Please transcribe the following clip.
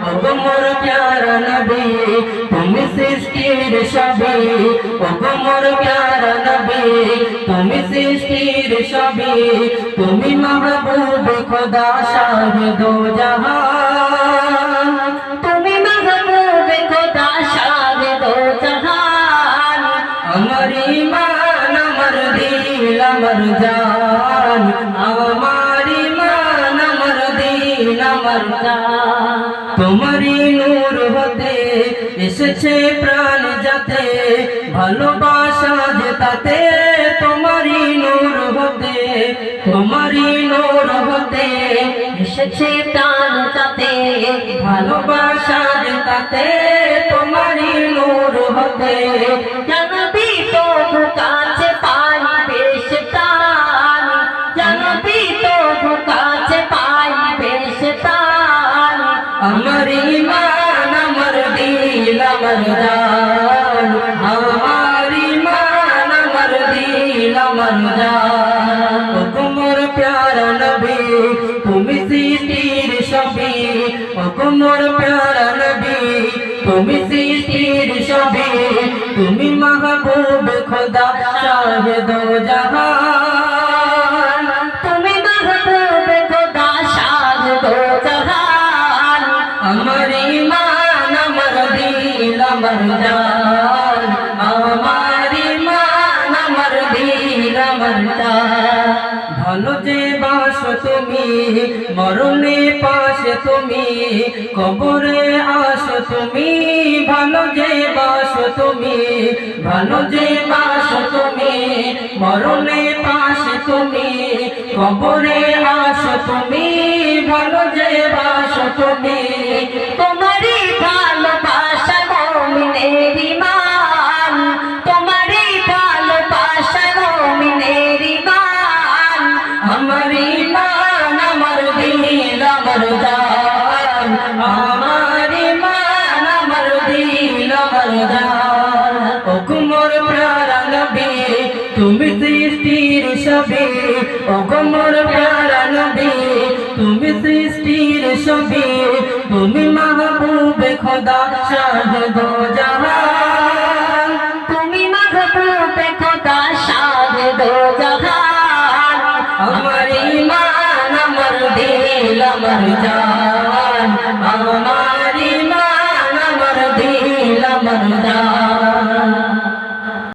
ওগো মোর প্যারা নবী তুমি সৃষ্টির সবই ওগো মোর প্যারা নবী তুমি সৃষ্টির সবই তুমি মাহবুব খোদা শাহিদ জাহান তুমি মাহবুব খোদা শাহিদ জাহান আমার ঈমান আমার দিল আমার জান আমার ঈমান আমার দিল আমার জান তোমারি নূর হতে এসেছে প্রাণ যাতে ভালোবাসা যে তাতে তোমারি নূর হতে তোমারি নূর হতে এসেছে প্রাণ যাতে ভালোবাসা যে তাতে তোমারি নূর হতে জানবি তবু কাছে পাই বেশ টান জানবি তবু কাছে পাই বেশ টান আমার ঈমান আমার দিল আমার জান আমার ঈমান আমার দিল আমার জান ওগো মোর প্যারা নবী তুমি সৃষ্টির সবই ওগো মোর প্যারা নবী তুমি সৃষ্টির সবই তুমি মাহবুব খোদা শাহিদ জাহান তুমি মাহবুব খোদা শাহিদ জাহান আমার ঈমান আমার দিল আমার জান আমার ঈমান আমার দিল আমার জান ভালো যে বাসো তুমি মরণে পাশে তুমি কবরে আসো তুমি ভালো যে বাসো তুমি ভালো যে বাসো তুমি মরণে পাশে তুমি কবরে আসো তুমি ভালো যে বাসো তুমি তোমারই ভালোবাসা মুমিনের ঈমান তোমারই ভালোবাসা মুমিনের ঈমান আমার ঈমান আমার দিল আমার জান আমার ঈমান আমার দিল আমার জান ওগো মোর প্যারা নবী তুমি সৃষ্টির সবই ওগো মোর প্যারা নবী তুমি সৃষ্টির সবই তুমি মাহবুব খোদা শাহিদ জাহান তুমি মাহবুব খোদা শাহিদ জাহান আমার ঈমান আমার দিল আমার জান